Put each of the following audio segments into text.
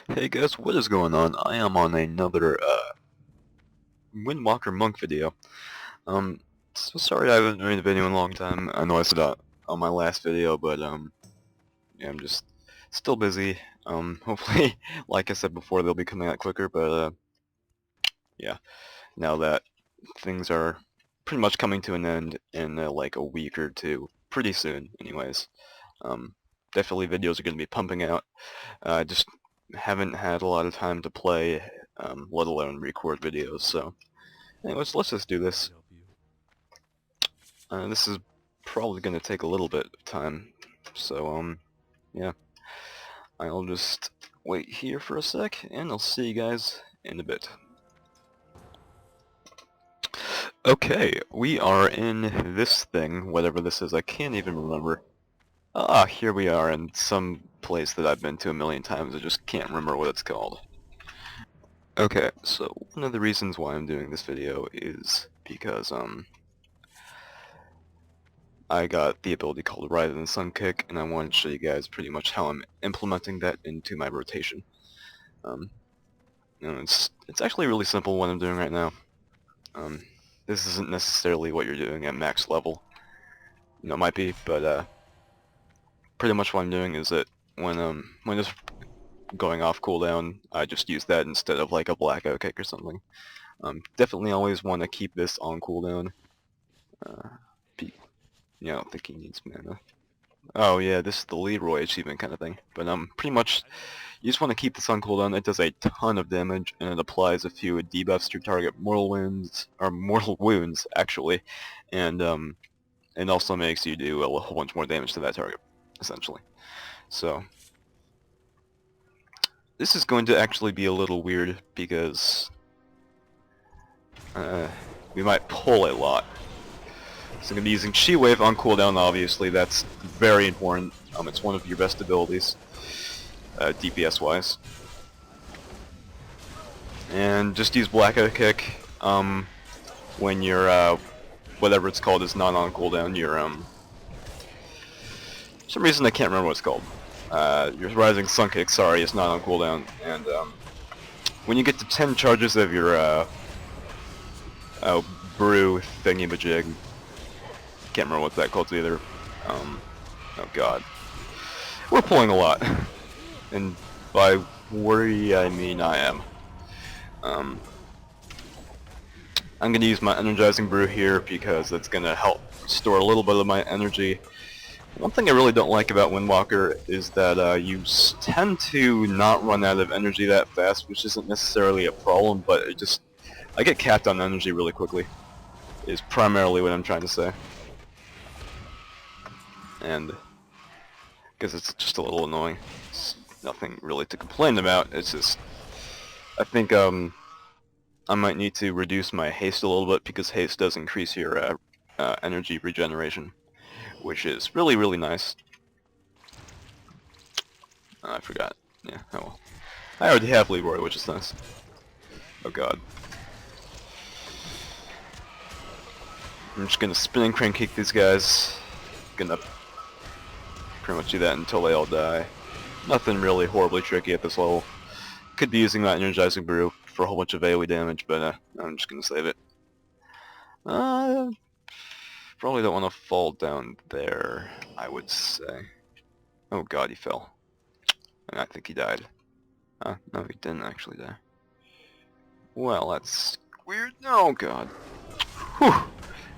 Hey guys, what is going on? I am on another Windwalker monk video. Um, so sorry I haven't made a video in a long time. I know I said that on my last video, but yeah, I'm just still busy. Hopefully, like I said before, they'll be coming out quicker. But yeah, now that things are pretty much coming to an end in like a week or two, pretty soon, anyways. Um, Definitely videos are going to be pumping out. Just haven't had a lot of time to play, let alone record videos, so anyways, let's just do this. This is probably going to take a little bit of time, so yeah, I'll just wait here for a sec, and I'll see you guys in a bit. Okay, we are in this thing, whatever this is, I can't even remember. Ah, here we are in some place that I've been to a million times, I just can't remember what it's called. Okay, so one of the reasons why I'm doing this video is because I got the ability called Ride in the Sun Kick, and I wanted to show you guys pretty much how I'm implementing that into my rotation. Um, it's actually really simple what I'm doing right now. This isn't necessarily what you're doing at max level. You know, it might be, but pretty much what I'm doing is that when it's going off cooldown, I just use that instead of like a blackout kick or something. Definitely always want to keep this on cooldown. Uh, yeah, I don't think he needs mana. Oh yeah, this is the Leroy achievement kind of thing. But pretty much, you just want to keep this on cooldown. It does a ton of damage, and it applies a few debuffs to target mortal wounds, or mortal wounds actually, and it also makes you do a whole bunch more damage to that target, essentially. So this is going to actually be a little weird because we might pull a lot. So I'm going to be using Chi Wave on cooldown, obviously. That's very important. It's one of your best abilities, DPS-wise. And just use Blackout Kick when your whatever it's called is not on cooldown. Your for some reason I can't remember what it's called. Your Rising Sun Kick, sorry, is not on cooldown. And when you get to 10 charges of your brew thingy-majig, can't remember what that called either. Oh god. We're pulling a lot. And by worry, I mean I am. I'm going to use my Energizing Brew here because it's going to help store a little bit of my energy. One thing I really don't like about Windwalker is that you tend to not run out of energy that fast, which isn't necessarily a problem, but I get capped on energy really quickly, is primarily what I'm trying to say. And because it's just a little annoying. It's nothing really to complain about. It's just, I think I might need to reduce my haste a little bit because haste does increase your energy regeneration, which is really, really nice. I forgot. Yeah, oh well. I already have Leroy, which is nice. Oh god. I'm just gonna spin and crank kick these guys. Gonna pretty much do that until they all die. Nothing really horribly tricky at this level. Could be using that Energizing Brew for a whole bunch of AoE damage, but I'm just gonna save it. Probably don't want to fall down there, I would say. Oh god, he fell. And I think he died. No, he didn't actually die. Well, that's weird. Oh god. Whew! Thought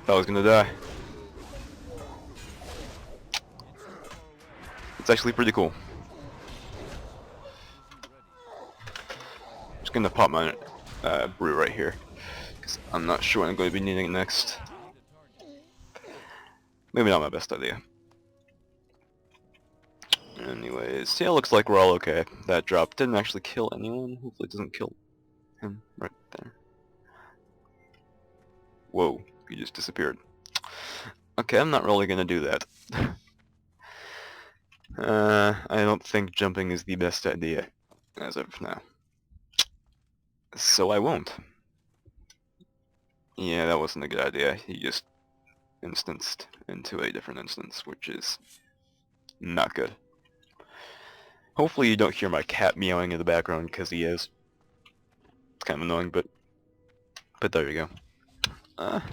I was gonna die. It's actually pretty cool. Just gonna pop my brew right here, because I'm not sure when I'm going to be needing it next. Maybe not my best idea. Anyways, yeah, looks like we're all okay. That drop didn't actually kill anyone. Hopefully it doesn't kill him right there. Whoa, he just disappeared. Okay, I'm not really gonna do that. I don't think jumping is the best idea, as of now. So I won't. Yeah, that wasn't a good idea. He just instanced into a different instance, which is not good. Hopefully you don't hear my cat meowing in the background, because he is. It's kind of annoying, but there you go.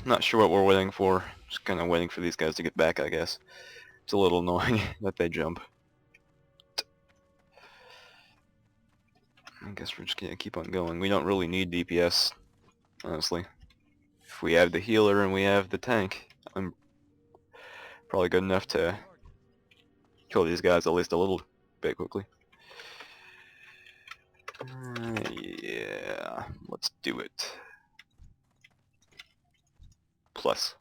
Not sure what we're waiting for. Just kind of waiting for these guys to get back, I guess. It's a little annoying that they jump. I guess we're just gonna keep on going. We don't really need DPS, honestly. If we have the healer and we have the tank, I'm probably good enough to kill these guys at least a little bit quickly. Yeah, let's do it. Plus.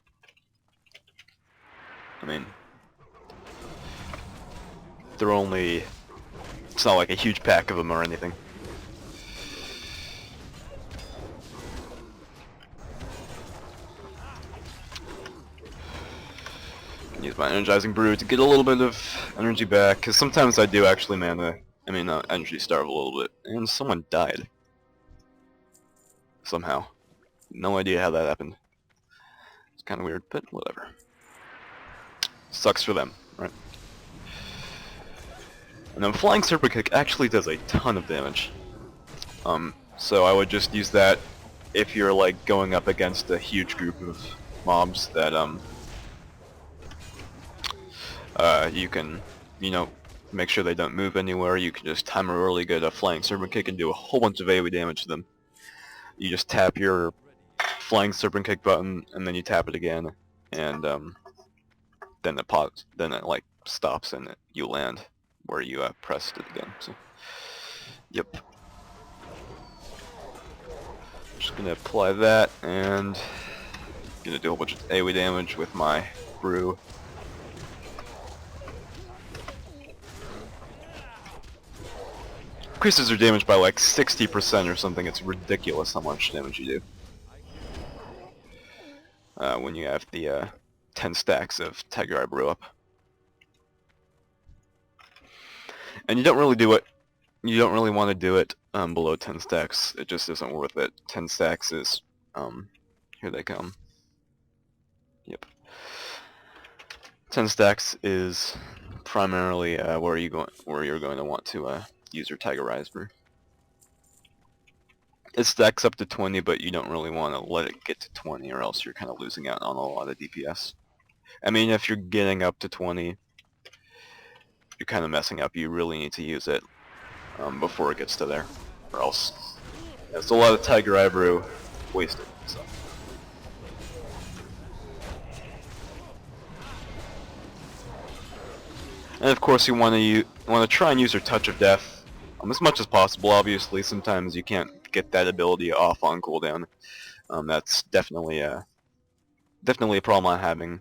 I mean, they're only... It's not like a huge pack of them or anything. Use my energizing brew to get a little bit of energy back, because sometimes I do actually energy starve a little bit. And someone died. Somehow. No idea how that happened. It's kind of weird, but whatever. Sucks for them, right? And then Flying Serpent Kick actually does a ton of damage. So I would just use that if you're like going up against a huge group of mobs that you can, make sure they don't move anywhere. You can just time a really good Flying Serpent Kick and do a whole bunch of AoE damage to them. You just tap your Flying Serpent Kick button and then you tap it again, and then it pops, then it like stops and you land where you pressed it again. So, yep. Just gonna apply that and gonna do a whole bunch of AoE damage with my brew. Increases your damage by like 60% or something. It's ridiculous how much damage you do when you have the 10 stacks of Tiger Eye Brew up. And you don't really do it. You don't really want to do it below 10 stacks. It just isn't worth it. 10 stacks is here they come. Yep. 10 stacks is primarily where you're going to want to use your Tiger Rise Brew. It stacks up to 20, but you don't really want to let it get to 20, or else you're kind of losing out on a lot of DPS. I mean, if you're getting up to 20, you're kind of messing up. You really need to use it before it gets to there, or else it's a lot of Tiger Eye Brew wasted. So. And of course, you want to try and use your Touch of Death as much as possible. Obviously, sometimes you can't get that ability off on cooldown. That's definitely a problem I'm having.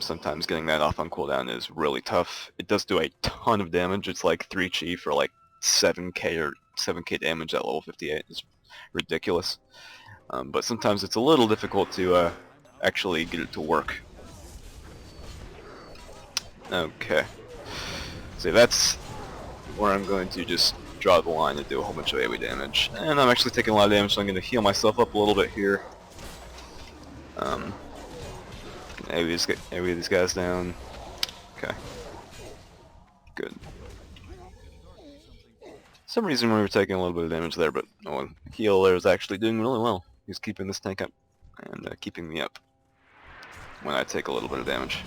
Sometimes getting that off on cooldown is really tough. It does do a ton of damage. It's like 3 chi for like 7k or 7k damage at level 58. It's ridiculous. But sometimes it's a little difficult to actually get it to work. Okay. So that's where I'm going to just draw the line and do a whole bunch of AoE damage. And I'm actually taking a lot of damage, so I'm going to heal myself up a little bit here. AoE these guys down. Okay. Good. For some reason we were taking a little bit of damage there, but heal there is actually doing really well. He's keeping this tank up and keeping me up when I take a little bit of damage.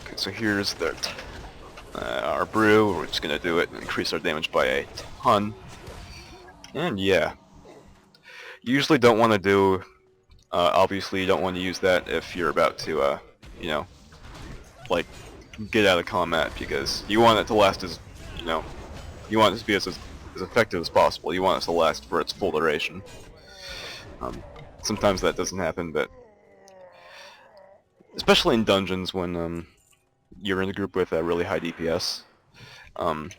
Okay, so here's our brew. We're just gonna do it and increase our damage by a ton. And yeah. You usually don't want to do, obviously you don't want to use that if you're about to, like, get out of combat, because you want it to last as, you want it to be as effective as possible. You want it to last for its full duration. Sometimes that doesn't happen, but especially in dungeons when you're in a group with a really high DPS, and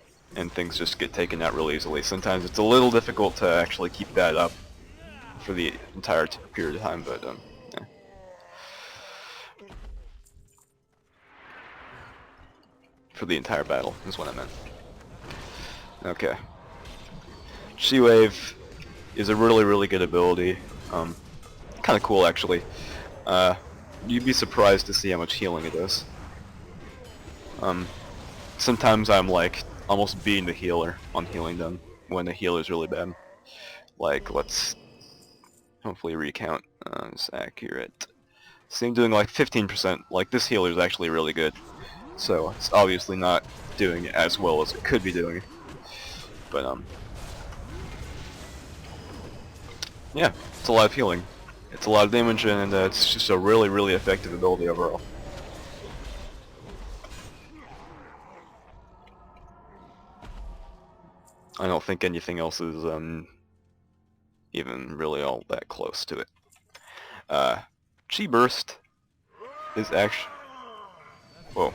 things just get taken out really easily. Sometimes it's a little difficult to actually keep that up for the entire period of time, but yeah. For the entire battle is what I meant. Okay. Chi Wave is a really, really good ability. Kind of cool, actually. you'd be surprised to see how much healing it does. Sometimes I'm like almost beating the healer on healing done when the healer's really bad. Like, let's hopefully recount. It's accurate. See, I'm doing like 15%. Like, this healer is actually really good. So, it's obviously not doing as well as it could be doing. But, yeah, it's a lot of healing. It's a lot of damage, and it's just a really, really effective ability overall. I don't think anything else is, even really all that close to it. Chi Burst is actually... Whoa.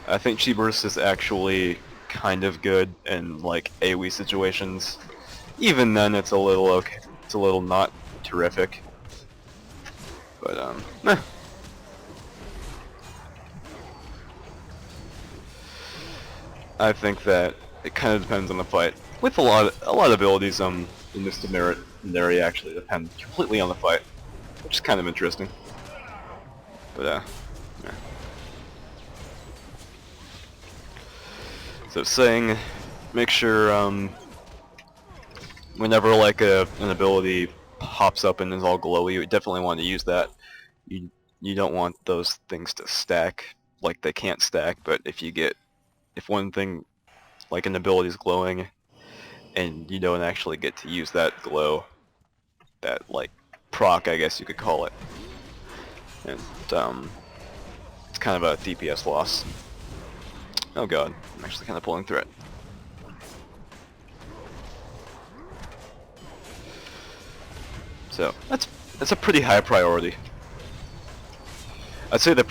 I think Chi Burst is actually kind of good in, like, AoE situations. Even then, it's a little okay. It's a little not terrific. But, eh. I think that it kind of depends on the fight. With a lot of abilities, in this area actually depend completely on the fight, which is kind of interesting. But, yeah. So saying, make sure, whenever like an ability pops up and is all glowy, you definitely want to use that. You don't want those things to stack. Like, they can't stack, but if one thing, like an ability is glowing, and you don't actually get to use that glow, that, like, proc, I guess you could call it. And, it's kind of a DPS loss. Oh god, I'm actually kind of pulling through it. So, that's a pretty high priority. I'd say the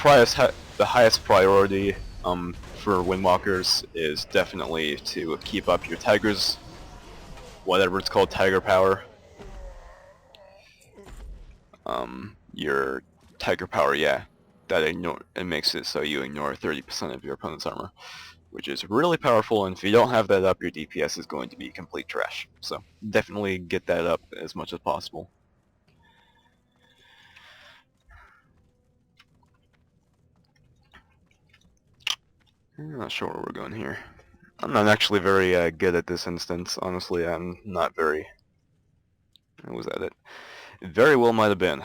highest priority for Windwalkers is definitely to keep up your Tiger's, whatever it's called, Tiger Power. Your Tiger Power, yeah. It makes it so you ignore 30% of your opponent's armor, which is really powerful, and if you don't have that up, your DPS is going to be complete trash. So definitely get that up as much as possible. I'm not sure where we're going here. I'm not actually very good at this instance. Honestly, I'm not very... Was that it? It very well might have been.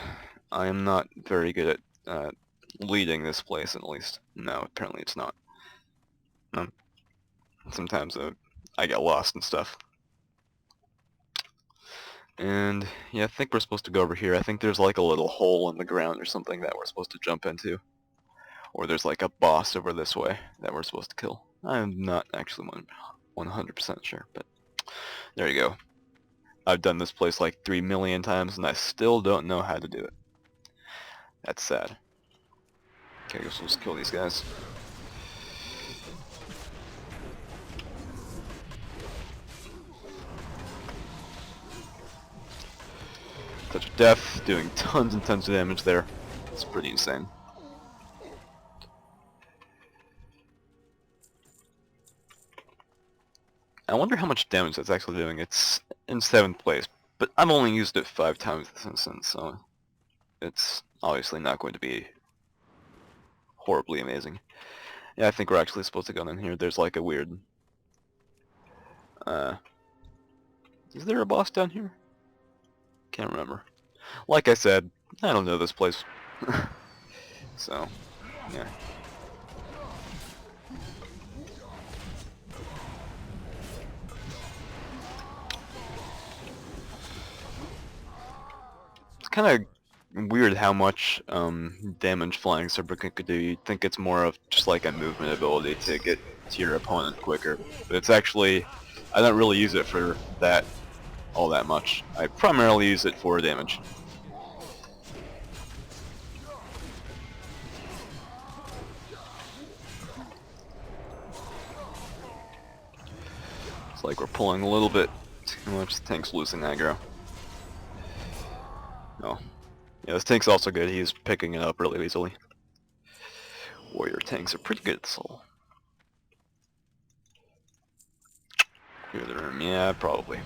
I am not very good at leading this place, at least. No, apparently it's not. Sometimes I get lost and stuff. And yeah, I think we're supposed to go over here. I think there's like a little hole in the ground or something that we're supposed to jump into. Or there's like a boss over this way that we're supposed to kill. I'm not actually 100% sure, but there you go. I've done this place like 3 million times and I still don't know how to do it. That's sad. Okay, I guess we'll just kill these guys. Touch of Death, doing tons and tons of damage there. It's pretty insane. I wonder how much damage that's actually doing. It's in 7th place, but I've only used it 5 times this instance, so it's obviously not going to be horribly amazing. Yeah, I think we're actually supposed to go in here. There's like a weird... is there a boss down here? Can't remember. Like I said, I don't know this place. So, yeah. It's kind of weird how much damage Flying Serpent could do. You'd think it's more of just like a movement ability to get to your opponent quicker. But it's actually... I don't really use it for that all that much. I primarily use it for damage. It's like we're pulling a little bit too much. The tank's losing aggro. Oh. Yeah, this tank's also good. He's picking it up really easily. Warrior tanks are pretty good at this all. Clear the room. Yeah, probably.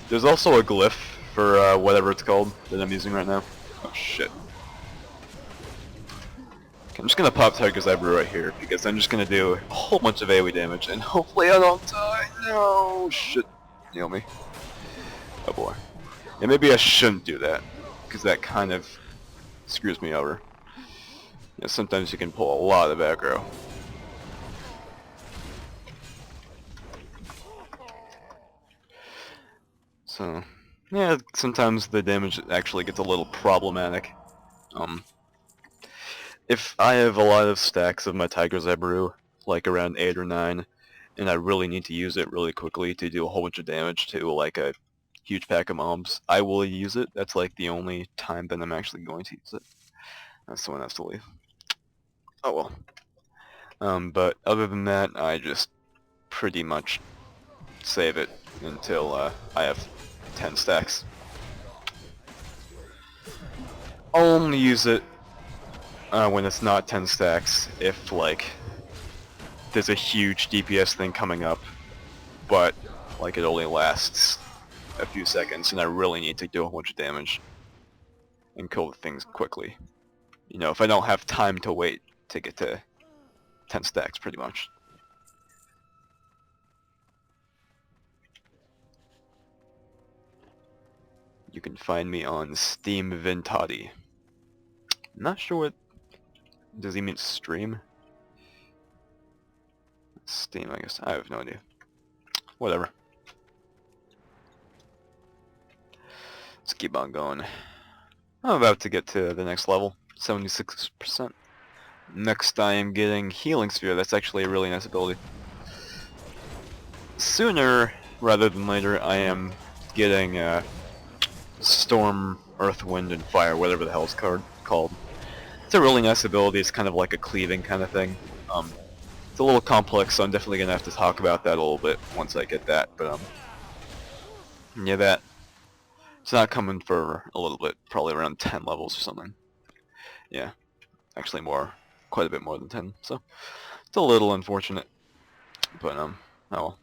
There's also a glyph for whatever it's called that I'm using right now. Oh shit. Okay, I'm just gonna pop Tiger's Eyebrow right here because I'm just gonna do a whole bunch of AoE damage and hopefully I don't die. No shit. Heal me. Oh boy. Yeah, maybe I shouldn't do that because that kind of screws me over. You know, sometimes you can pull a lot of aggro. So, yeah, sometimes the damage actually gets a little problematic. If I have a lot of stacks of my Tiger's Eye Brew, like around 8 or 9, and I really need to use it really quickly to do a whole bunch of damage to like a huge pack of mobs, I will use it. That's like the only time that I'm actually going to use it. Someone has to leave. Oh well. But other than that, I just pretty much save it until I have 10 stacks. I'll only use it when it's not 10 stacks if like there's a huge DPS thing coming up, but like it only lasts a few seconds and I really need to do a whole bunch of damage and kill the things quickly. You know, if I don't have time to wait to get to 10 stacks pretty much. You can find me on Steam Vintati. Not sure what... Does he mean stream? Steam, I guess. I have no idea. Whatever. Let's keep on going. I'm about to get to the next level. 76%. Next I am getting Healing Sphere. That's actually a really nice ability. Sooner rather than later I am getting Storm, Earth, Wind, and Fire, whatever the hell it's called. It's a really nice ability. It's kind of like a cleaving kind of thing. It's a little complex, so I'm definitely going to have to talk about that a little bit once I get that. But yeah, that it's not coming for a little bit, probably around 10 levels or something. Yeah, actually more, quite a bit more than 10. So it's a little unfortunate, but oh well.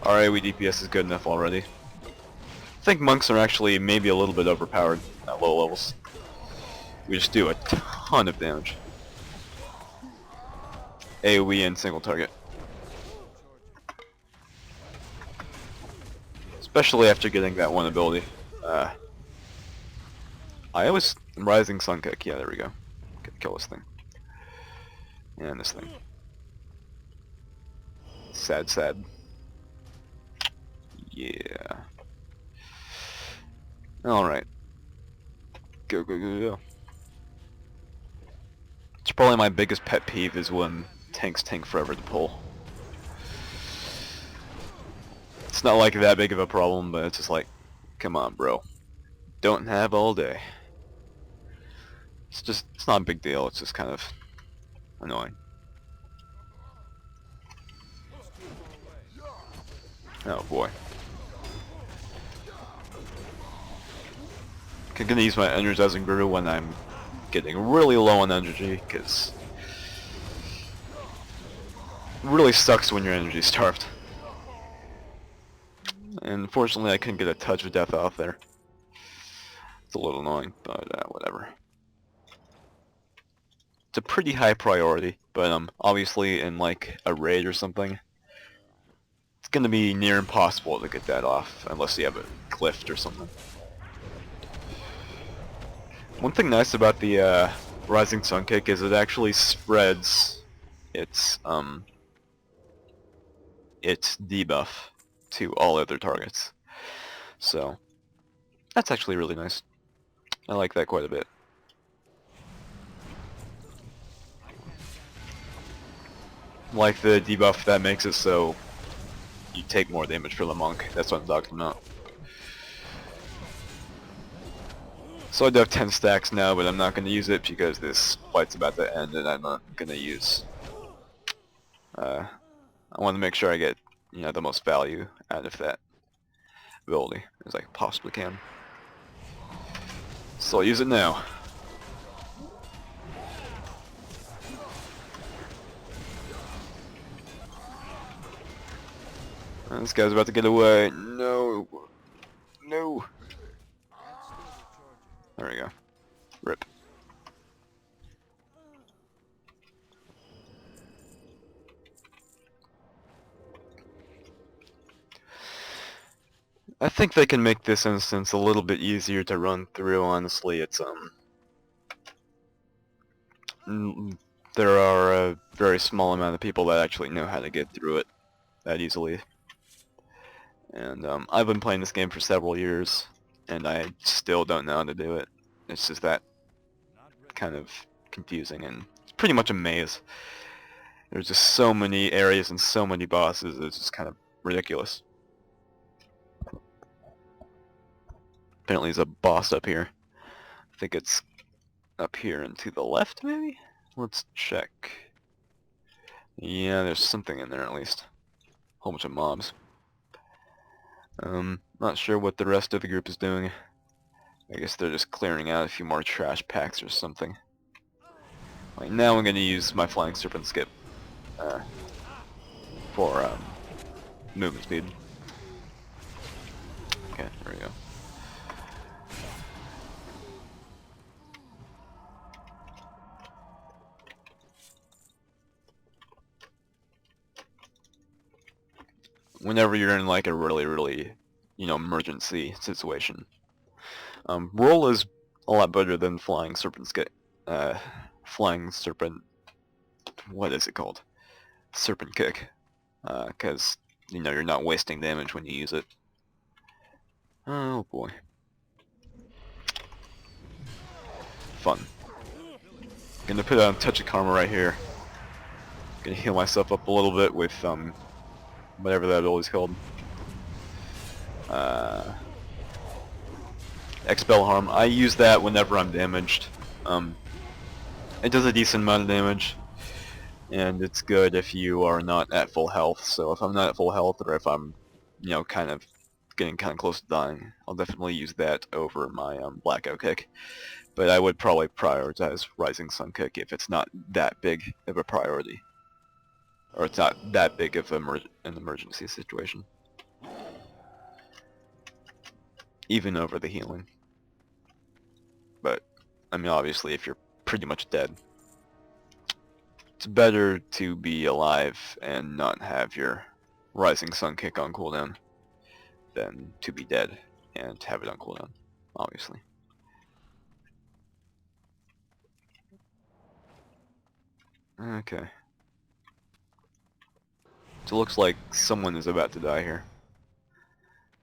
Our AoE DPS is good enough already. I think monks are actually maybe a little bit overpowered at low levels. We just do a ton of damage. AoE and single target. Especially after getting that one ability. I always... Rising Sun Kick, yeah, there we go. Kill this thing. And this thing. Sad, sad. Yeah. Alright. Go, go, go, go. It's probably my biggest pet peeve is when tanks take forever to pull. It's not like that big of a problem, but it's just like, come on, bro. Don't have all day. It's not a big deal, it's just kind of annoying. Oh boy. I'm gonna use my energizing brew when I'm getting really low on energy, because it really sucks when your energy's starved. And unfortunately I couldn't get a touch of death off there. It's a little annoying, but whatever. It's a pretty high priority, but obviously in like a raid or something, it's gonna be near impossible to get that off unless you have a cliff or something. One thing nice about the Rising Sun Kick is it actually spreads its debuff to all other targets. So that's actually really nice. I like that quite a bit. Like the debuff that makes it so you take more damage for the monk. That's what I'm talking about. So I do have 10 stacks now, but I'm not going to use it because this fight's about to end and I'm not going to use... I want to make sure I get, you know, the most value out of that ability as I possibly can. So I'll use it now. This guy's about to get away. No. No. I think they can make this instance a little bit easier to run through, honestly. It's, there are a very small amount of people that actually know how to get through it that easily. And, I've been playing this game for several years, and I still don't know how to do it. It's just that kind of confusing, and it's pretty much a maze. There's just so many areas and so many bosses, it's just kind of ridiculous. Apparently there's a boss up here. I think it's up here and to the left, maybe? Let's check. Yeah, there's something in there at least. A whole bunch of mobs. Not sure what the rest of the group is doing. I guess they're just clearing out a few more trash packs or something. Right now I'm going to use my Flying Serpent Skip for movement speed. Okay, there we go. Whenever you're in like a really, emergency situation, roll is a lot better than Flying Serpent Skip. Flying Serpent, what is it called? Serpent Kick, because you're not wasting damage when you use it. Oh boy, fun. Gonna put on Touch of Karma right here. Gonna heal myself up a little bit with whatever that ability's called. Expel Harm. I use that whenever I'm damaged. It does a decent amount of damage, and it's good if you are not at full health. So if I'm not at full health, or if I'm, kind of getting kind of close to dying, I'll definitely use that over my Blackout Kick. But I would probably prioritize Rising Sun Kick if it's not that big of a priority, or it's not that big of an emergency situation. Even over the healing. But, I mean, obviously, if you're pretty much dead, it's better to be alive and not have your Rising Sun Kick on cooldown than to be dead and have it on cooldown, obviously. Okay. So it looks like someone is about to die here.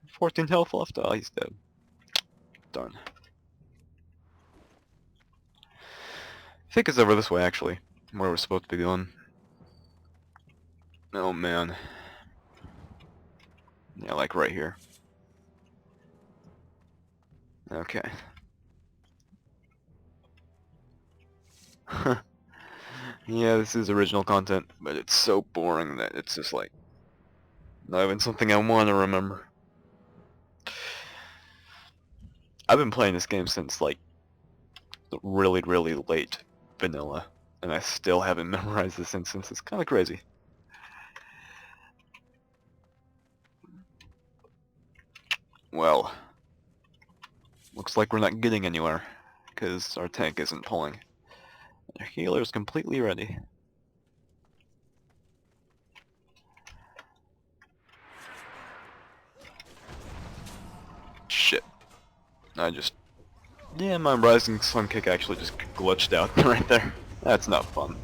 14 health left. Oh, he's dead. Darn. I think it's over this way, actually, where we're supposed to be going. Oh, man. Yeah, like right here. Okay. Yeah, this is original content, but it's so boring that it's just like not even something I want to remember. I've been playing this game since like really late vanilla, and I still haven't memorized this instance. It's kind of crazy. Well, looks like we're not getting anywhere because our tank isn't pulling. Our healer's completely ready. Shit. Yeah, my Rising Sun Kick actually just glitched out right there. That's not fun.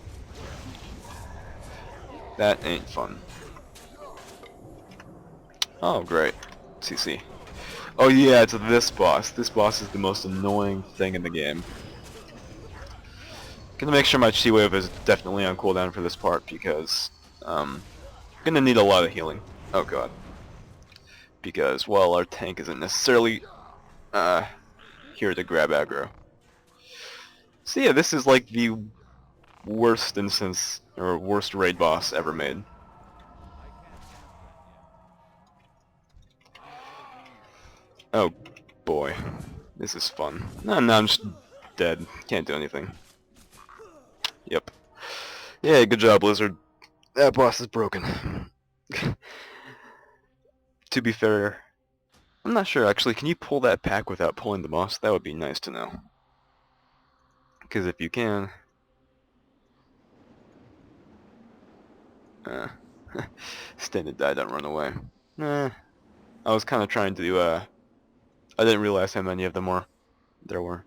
That ain't fun. Oh, great. CC. Oh yeah, it's this boss. This boss is the most annoying thing in the game. Gonna make sure my Chi Wave is definitely on cooldown for this part because gonna need a lot of healing. Oh god. Because, well, our tank isn't necessarily here to grab aggro. So yeah, this is like the worst instance, or worst raid boss ever made. Oh boy. This is fun. No, I'm just dead. Can't do anything. Yep. Yeah, good job, Blizzard. That boss is broken. To be fair, I'm not sure actually. Can you pull that pack without pulling the boss? That would be nice to know. Because if you can... stand and die, don't run away. Nah. I was kind of trying to, I didn't realize how many of them there were.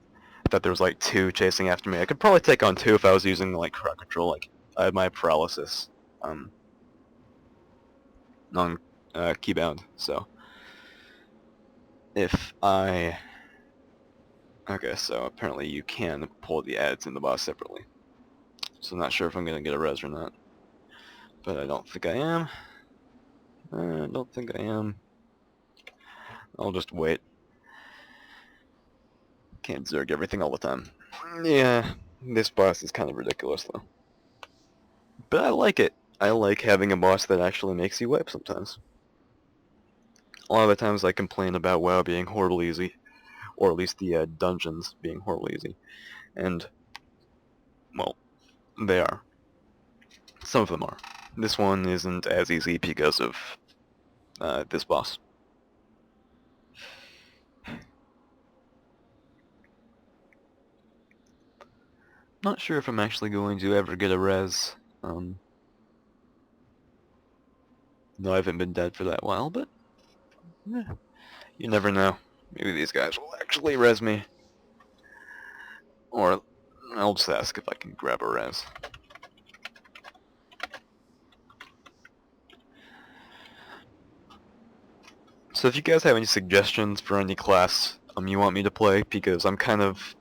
I thought there was like 2 chasing after me. I could probably take on 2 if I was using like crowd control. Like I had my paralysis on keybound. So if I okay, so apparently you can pull the ads in the boss separately. So I'm not sure if I'm gonna get a res or not, but I don't think I am. I don't think I am. I'll just wait. Can't zerg everything all the time. Yeah, this boss is kind of ridiculous though. But I like it. I like having a boss that actually makes you wipe sometimes. A lot of the times I complain about WoW being horribly easy, or at least the dungeons being horribly easy. And, well, they are. Some of them are. This one isn't as easy because of this boss. Not sure if I'm actually going to ever get a res. No, I haven't been dead for that while, but you never know. Maybe these guys will actually res me. Or I'll just ask if I can grab a res. So if you guys have any suggestions for any class you want me to play, because I'm kind of...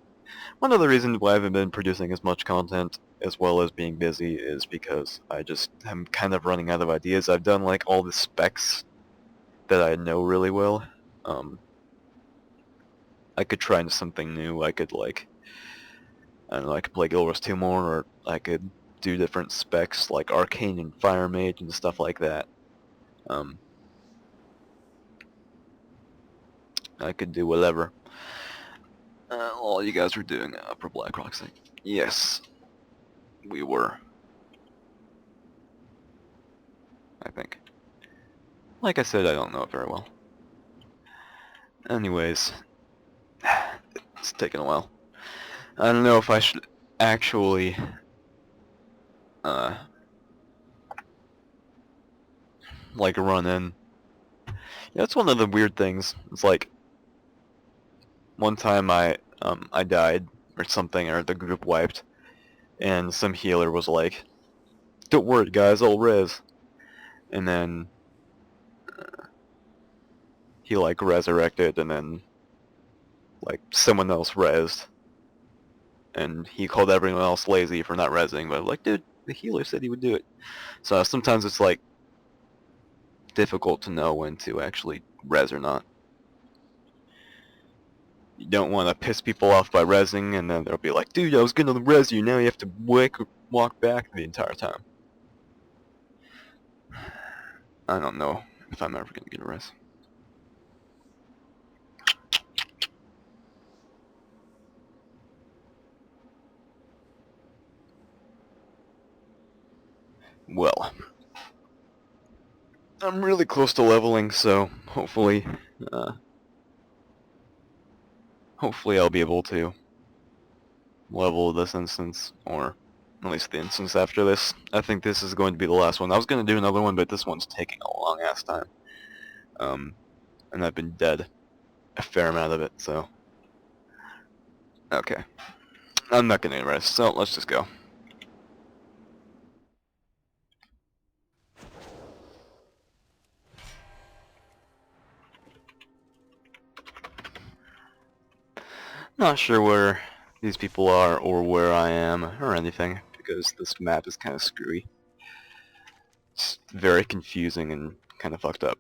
One of the reasons why I haven't been producing as much content as well as being busy is because I just am kind of running out of ideas. I've done like all the specs that I know really well. I could try something new. I could like, I don't know, I could play Guild Wars 2 more, or I could do different specs like Arcane and Fire Mage and stuff like that. I could do whatever. All you guys were doing for Blackrock's sake. Yes, we were. I think. Like I said, I don't know it very well. Anyways, it's taking a while. I don't know if I should actually like run in. Yeah, that's one of the weird things. It's like one time I died or something, or the group wiped, and some healer was like, "Don't worry, guys, I'll res." And then he like resurrected, and then like someone else resed, and he called everyone else lazy for not resing. But like, dude, the healer said he would do it. So sometimes it's like difficult to know when to actually res or not. You don't want to piss people off by resing, and then they'll be like, dude, I was gonna res you, now you have to walk back the entire time. I don't know if I'm ever gonna get a res. Well, I'm really close to leveling, so hopefully I'll be able to level this instance, or at least the instance after this. I think this is going to be the last one. I was going to do another one, but this one's taking a long ass time. And I've been dead a fair amount of it, so... Okay. I'm not going to rest, so let's just go. Not sure where these people are, or where I am, or anything, because this map is kind of screwy. It's very confusing and kind of fucked up.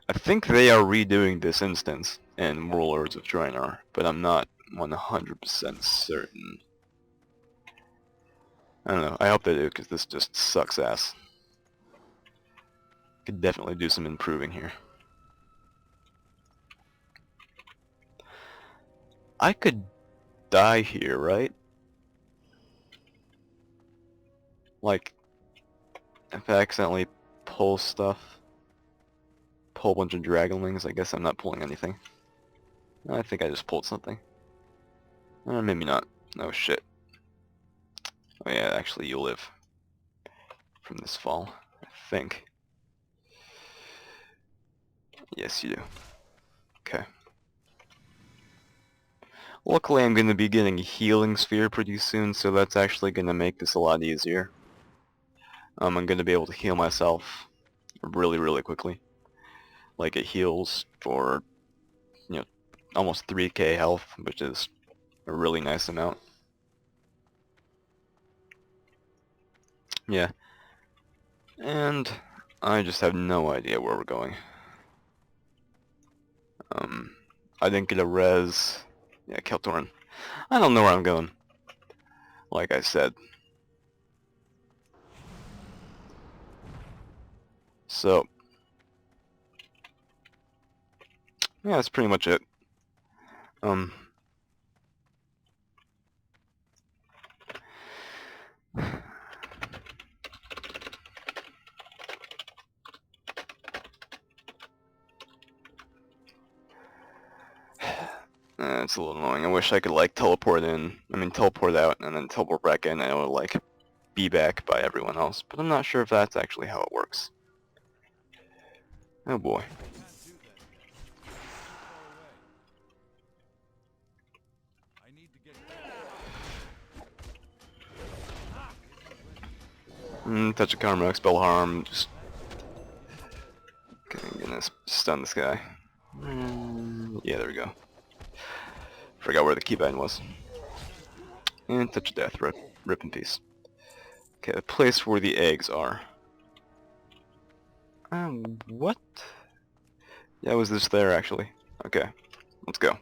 I think they are redoing this instance in Warlords of Draenor, but I'm not 100% certain. I don't know. I hope they do, because this just sucks ass. Could definitely do some improving here. I could die here, right? Like, if I accidentally pull stuff, pull a bunch of dragonlings, I guess I'm not pulling anything. I think I just pulled something. Maybe not. Oh shit. Oh yeah, actually you live from this fall, I think. Yes, you do. Okay. Luckily, I'm going to be getting a healing sphere pretty soon, so that's actually going to make this a lot easier. I'm going to be able to heal myself really, really quickly. Like, it heals for, you know, almost 3k health, which is a really nice amount. Yeah. And I just have no idea where we're going. I didn't get a res. Yeah, Keltorn. I don't know where I'm going. Like I said. So, yeah, that's pretty much it. It's a little annoying. I wish I could, like, teleport out, and then teleport back in, and it would, like, be back by everyone else. But I'm not sure if that's actually how it works. Oh boy. Touch of karma, expel harm, just... Okay, I'm gonna stun this guy. Yeah, there we go. Forgot where the keybind was. And touch of death, rip in peace. Okay, the place where the eggs are. What? Yeah, was this there actually? Okay, let's go.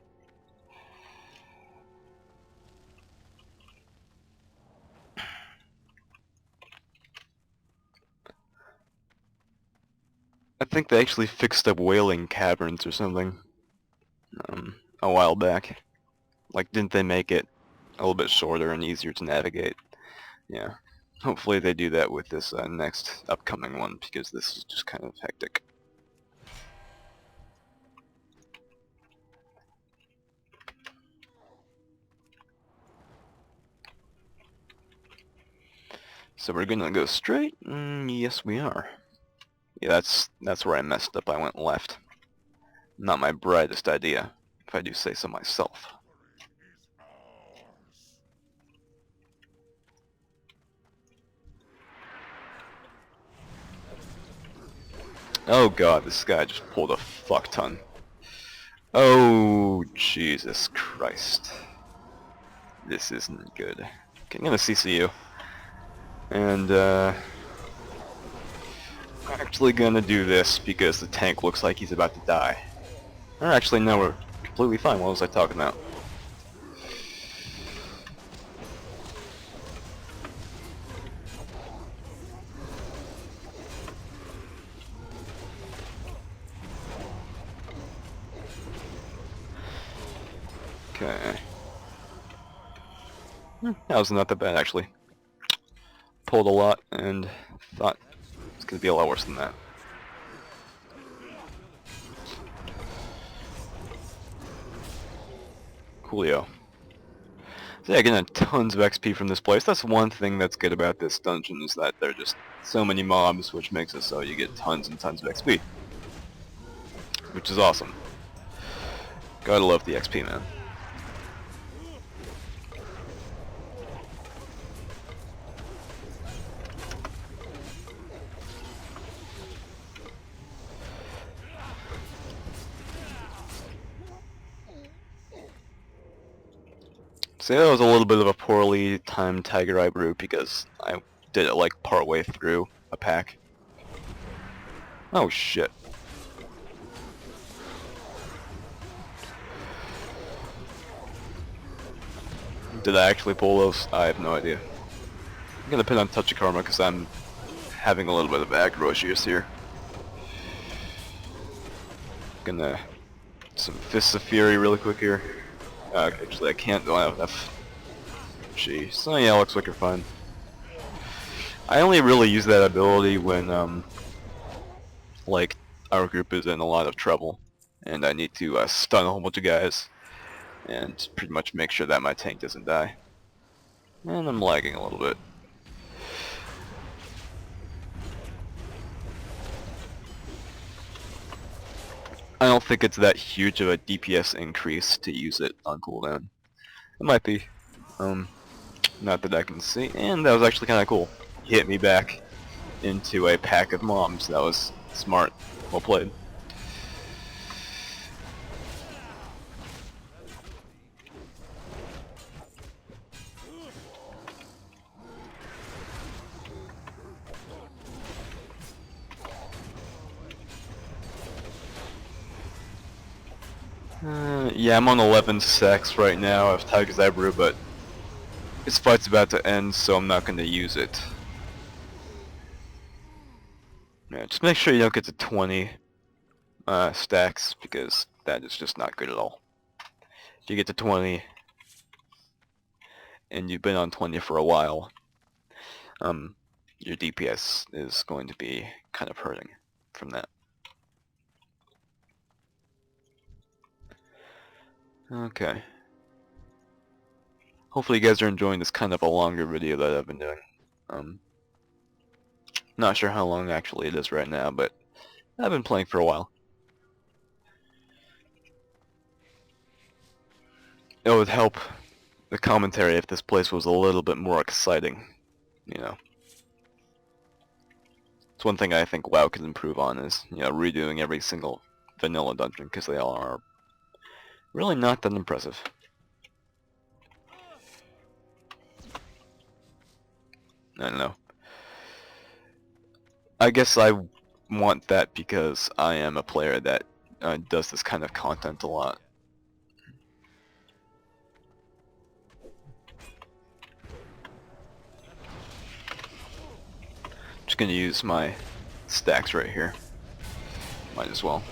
I think they actually fixed up whaling caverns or something a while back. Like, didn't they make it a little bit shorter and easier to navigate? Yeah. Hopefully they do that with this next upcoming one, because this is just kind of hectic. So we're gonna go straight? Yes, we are. Yeah, that's where I messed up. I went left. Not my brightest idea, if I do say so myself. Oh god, this guy just pulled a fuck ton. Oh, Jesus Christ. This isn't good. Okay, I'm gonna CC you. And, I'm actually gonna do this because the tank looks like he's about to die. Or actually, no, we're completely fine. What was I talking about? Okay. That was not that bad, actually. Pulled a lot, and thought it's gonna be a lot worse than that. Coolio. So yeah, getting tons of XP from this place. That's one thing that's good about this dungeon, is that there are just so many mobs, which makes it so you get tons and tons of XP. Which is awesome. Gotta love the XP, man. So that was a little bit of a poorly timed Tiger Eye Brew because I did it like partway through a pack. Oh shit. Did I actually pull those? I have no idea. I'm gonna pin on Touch of Karma because I'm having a little bit of aggro issues here. Gonna some Fists of Fury really quick here. Actually I can't, do I have enough. Jeez. So yeah, looks like you're fine. I only really use that ability when like our group is in a lot of trouble and I need to stun a whole bunch of guys and pretty much make sure that my tank doesn't die. And I'm lagging a little bit. don't think it's that huge of a DPS increase to use it on cooldown. It might be. Not that I can see. And that was actually kind of cool. He hit me back into a pack of mobs. That was smart. Well played. Yeah, I'm on 11 stacks right now of Tiger Zebra, but this fight's about to end, so I'm not going to use it. Yeah, just make sure you don't get to 20 stacks, because that is just not good at all. If you get to 20, and you've been on 20 for a while, your DPS is going to be kind of hurting from that. Okay. Hopefully you guys are enjoying this kind of a longer video that I've been doing. Not sure how long actually it is right now, but I've been playing for a while. It would help the commentary if this place was a little bit more exciting, you know. It's one thing I think WoW could improve on is, you know, redoing every single vanilla dungeon, because they all are really not that impressive. I don't know. I guess I want that because I am a player that does this kind of content a lot. Just gonna use my stacks right here. Might as well.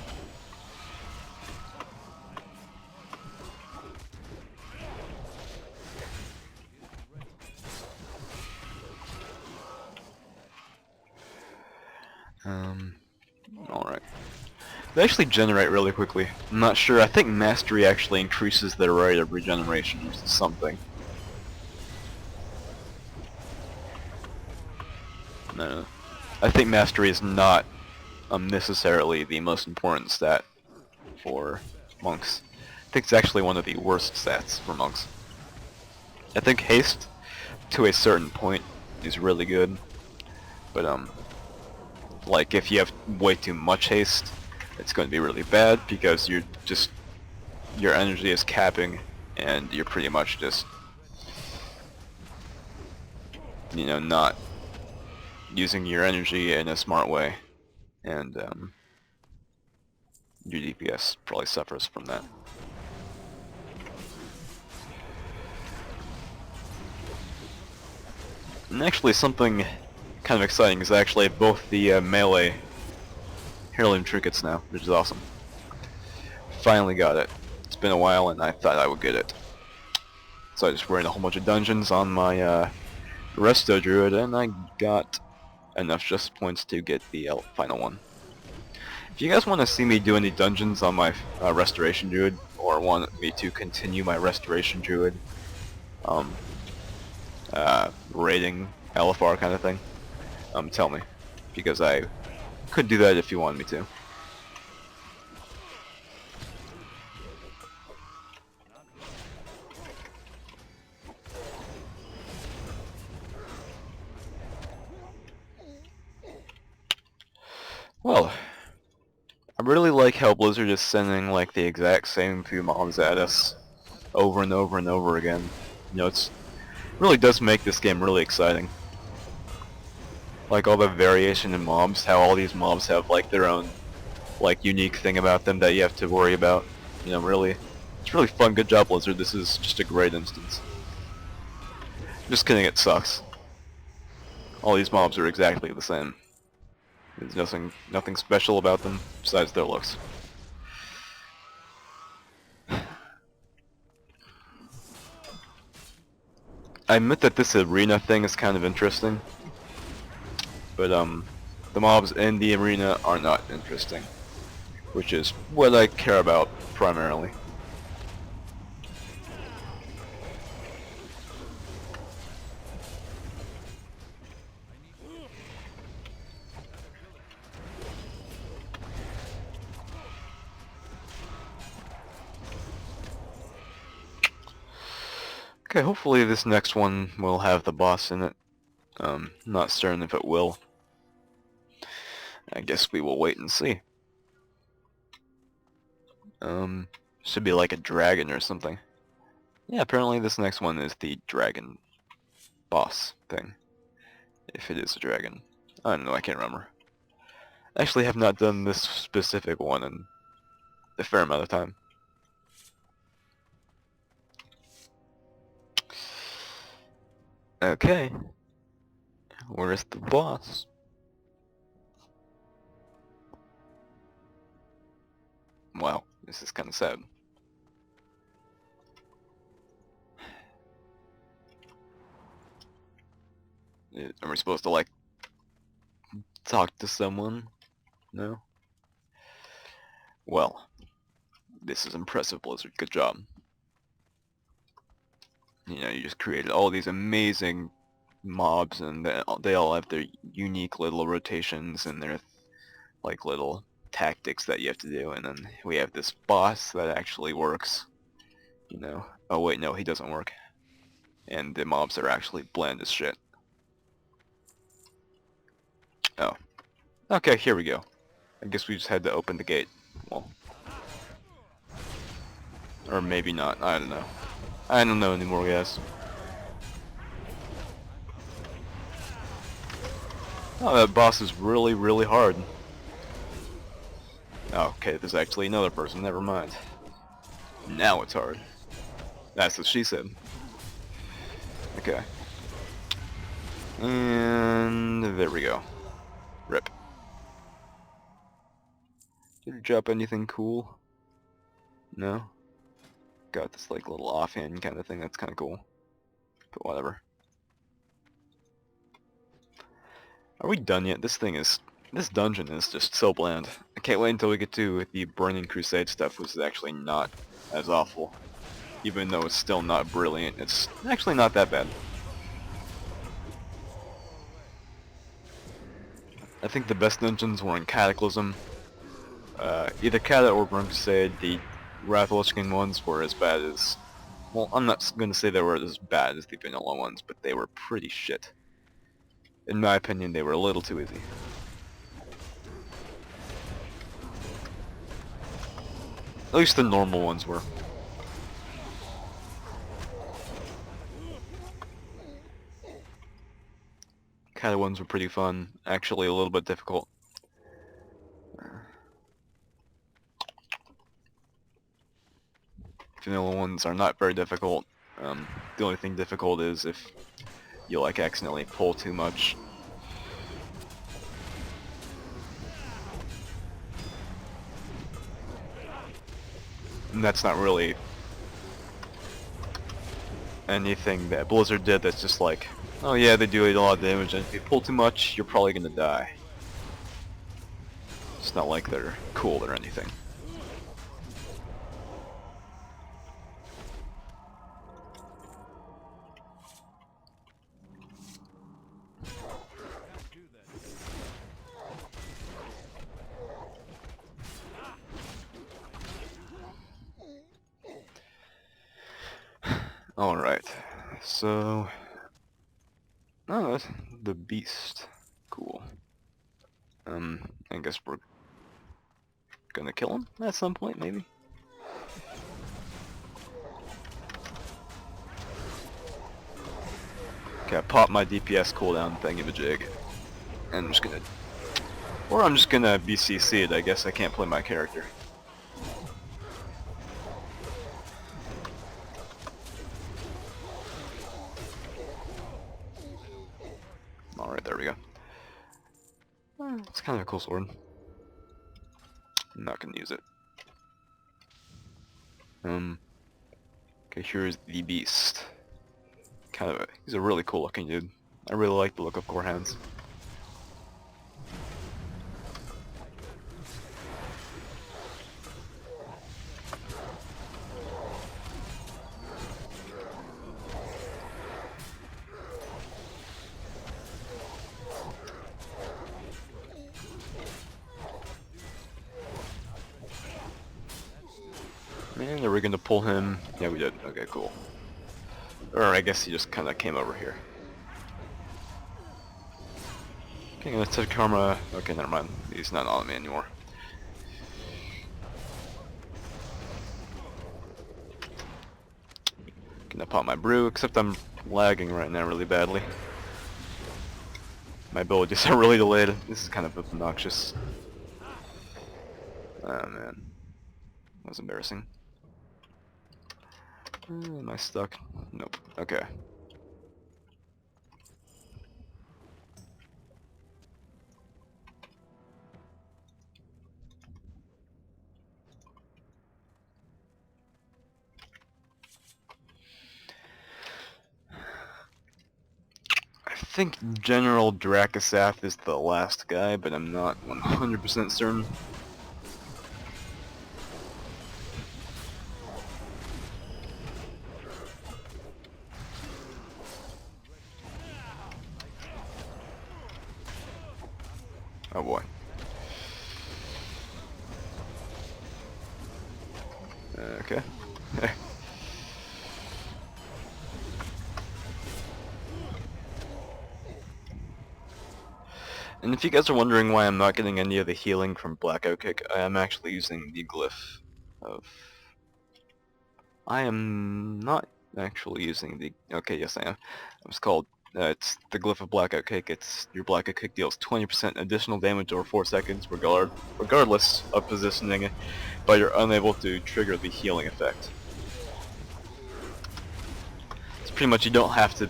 Alright. They actually generate really quickly. I'm not sure. I think Mastery actually increases their rate of regeneration or something. No. I think Mastery is not necessarily the most important stat for monks. I think it's actually one of the worst stats for monks. I think haste, to a certain point, is really good. But, like, if you have way too much haste, it's going to be really bad because you're just, your energy is capping and you're pretty much just, you know, not using your energy in a smart way, and your DPS probably suffers from that. And actually something kind of exciting is actually both the melee heirloom trinkets now, which is awesome. Finally got it. It's been a while and I thought I would get it. So I just ran a whole bunch of dungeons on my Resto Druid and I got enough Justice points to get the final one. If you guys want to see me do any dungeons on my Restoration Druid, or want me to continue my Restoration Druid raiding LFR kind of thing, tell me, because I could do that if you wanted me to. Well, I really like how Blizzard is sending like the exact same few mobs at us over and over and over again. You know, it really does make this game really exciting. Like all the variation in mobs, how all these mobs have like their own like unique thing about them that you have to worry about. You know, really, it's really fun. Good job, Blizzard. This is just a great instance. Just kidding, it sucks. All these mobs are exactly the same. There's nothing special about them besides their looks. I admit that this arena thing is kind of interesting, but the mobs in the arena are not interesting, which is what I care about primarily. Okay, hopefully this next one will have the boss in it. Not certain if it will. I guess we will wait and see. Should be like a dragon or something. Yeah, apparently this next one is the dragon boss thing. If it is a dragon. I don't know, I can't remember. I actually have not done this specific one in a fair amount of time. Okay. Where's the boss? Wow, this is kind of sad. Are we supposed to, like, talk to someone? No? Well, this is impressive, Blizzard. Good job. You know, you just created all these amazing mobs, and they all have their unique little rotations and their, like, little tactics that you have to do, and then we have this boss that actually works. You know. Oh wait, no, he doesn't work. And the mobs are actually bland as shit. Oh. Okay, here we go. I guess we just had to open the gate. Well. Or maybe not, I don't know. I don't know anymore, guys. Oh, that boss is really, really hard. Okay, there's actually another person, never mind. Now it's hard. That's what she said. Okay. And there we go. Rip. Did you drop anything cool? No? Got this like little offhand kind of thing, that's kind of cool. But whatever. Are we done yet? This dungeon is just so bland. I can't wait until we get to the Burning Crusade stuff, which is actually not as awful. Even though it's still not brilliant, it's actually not that bad. I think the best dungeons were in Cataclysm. Either Cata or Burning Crusade. The Wrath of the Lich King ones were as bad as... Well, I'm not going to say they were as bad as the vanilla ones, but they were pretty shit. In my opinion, they were a little too easy. At least the normal ones were. Cata ones were pretty fun. Actually, a little bit difficult. Vanilla ones are not very difficult. The only thing difficult is if you like accidentally pull too much. And that's not really anything that Blizzard did that's just like, oh yeah, they do a lot of damage, and if you pull too much, you're probably gonna die. It's not like they're cool or anything. Alright, so... Oh, that's the beast. Cool. I guess we're gonna kill him at some point, maybe? Okay, I popped my DPS cooldown thingamajig. And I'm just gonna... Or I'm just gonna BCC'd, I guess I can't play my character. Alright, there we go. It's kind of a cool sword. I'm not gonna use it. Okay, here's the beast. He's a really cool looking dude. I really like the look of Core Hands. And are we gonna pull him? Yeah, we did. Okay, cool. Or I guess he just kind of came over here. Okay, gonna take Karma. Okay, never mind. He's not on me anymore. Gonna pop my brew, except I'm lagging right now really badly. My abilities are really delayed. This is kind of obnoxious. Oh man. That was embarrassing. Am I stuck? Nope. Okay. I think General Drakasath is the last guy, but I'm not 100% certain. Oh boy. Okay. And if you guys are wondering why I'm not getting any of the healing from Black Oak Kick, I am actually using the glyph of... I am not actually using the... Okay, yes I am. It's called... it's the glyph of Black Oak Kick. It's your Black Oak Kick deals 20% additional damage over 4 seconds, regardless of positioning, but you're unable to trigger the healing effect. It's pretty much you don't have to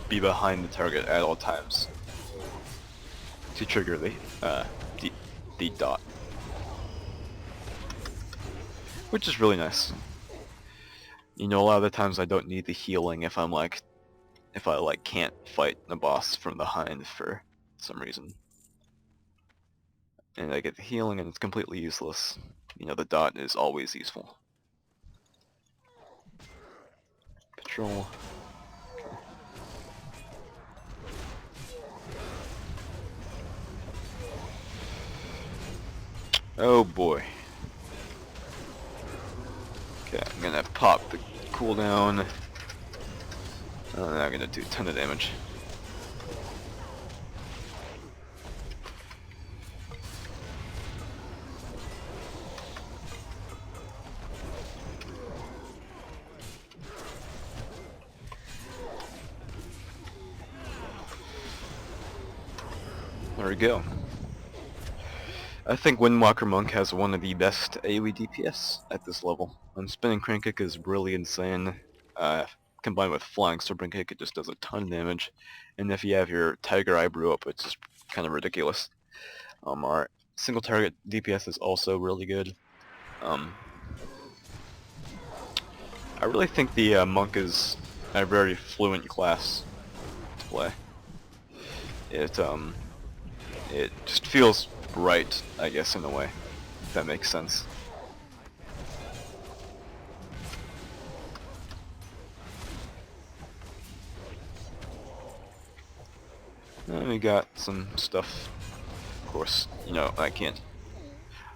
be behind the target at all times to trigger the dot, which is really nice. You know, a lot of the times I don't need the healing if I can't fight the boss from behind for some reason, and I get the healing and it's completely useless. You know, the dot is always useful. Patrol. Oh boy. Okay, I'm gonna pop the cooldown. Oh, now I'm gonna do a ton of damage. There we go. I think Windwalker Monk has one of the best AoE DPS at this level. Spinning Crane Kick is really insane. Combined with Flying Serpent Kick, it just does a ton of damage. And if you have your Tiger Eye Brew up, it's just kind of ridiculous. Our single target DPS is also really good. I really think the Monk is a very fluent class to play. It just feels right, I guess, in a way, if that makes sense. And we got some stuff. Of course, you know, I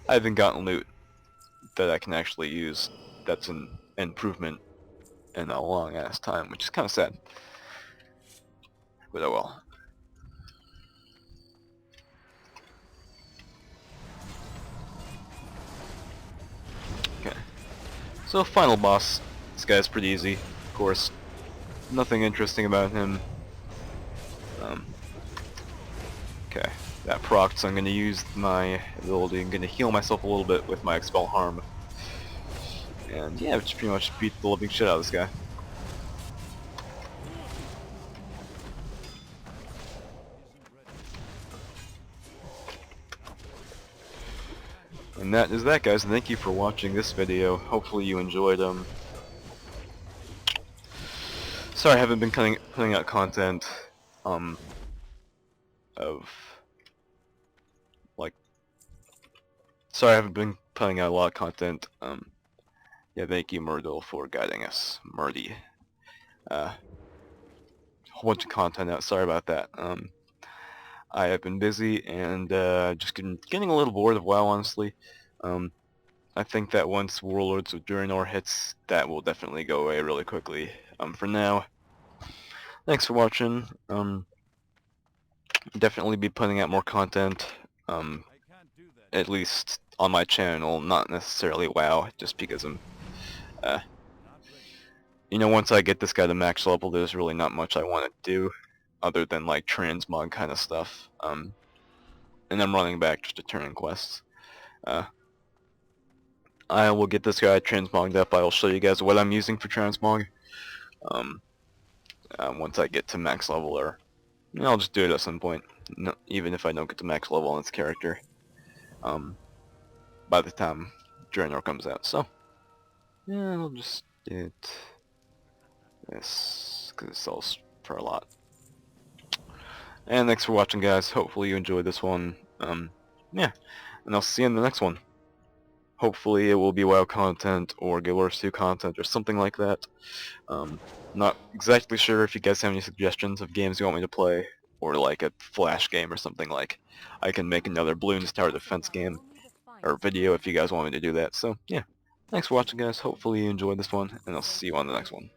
haven't gotten loot that I can actually use that's an improvement in a long ass time, which is kind of sad. But oh well. Okay. So final boss. This guy's pretty easy, of course. Nothing interesting about him. Okay, that procced, so I'm gonna use my ability. I'm gonna heal myself a little bit with my Expel Harm. And yeah, just pretty much beat the living shit out of this guy. And that is that, guys. Thank you for watching this video. Hopefully you enjoyed them. Sorry I haven't been putting out content sorry I haven't been putting out a lot of content. Yeah, thank you Myrtle for guiding us. Murdy. A whole bunch of content out, sorry about that. I have been busy and just getting a little bored of WoW, honestly. I think that once Warlords of Durinor hits, that will definitely go away really quickly. For now, thanks for watching. Definitely be putting out more content. At least on my channel, not necessarily WoW, just because uh, once I get this guy to max level, there's really not much I want to do, other than like transmog kind of stuff. And I'm running back just to turn quests. I will get this guy transmogged up. I will show you guys what I'm using for transmog. Um, Once I get to max level, or I'll just do it at some point. No, even if I don't get to max level on this character. By the time Draenor comes out. So yeah, I'll just do it. This because it sells for a lot. And thanks for watching, guys. Hopefully you enjoyed this one. Yeah, and I'll see you in the next one. Hopefully it will be WoW content or Guild Wars 2 content or something like that. Not exactly sure if you guys have any suggestions of games you want me to play, or like a Flash game or something like. I can make another Bloons Tower Defense game, or video if you guys want me to do that. So yeah, thanks for watching, guys. Hopefully you enjoyed this one, and I'll see you on the next one.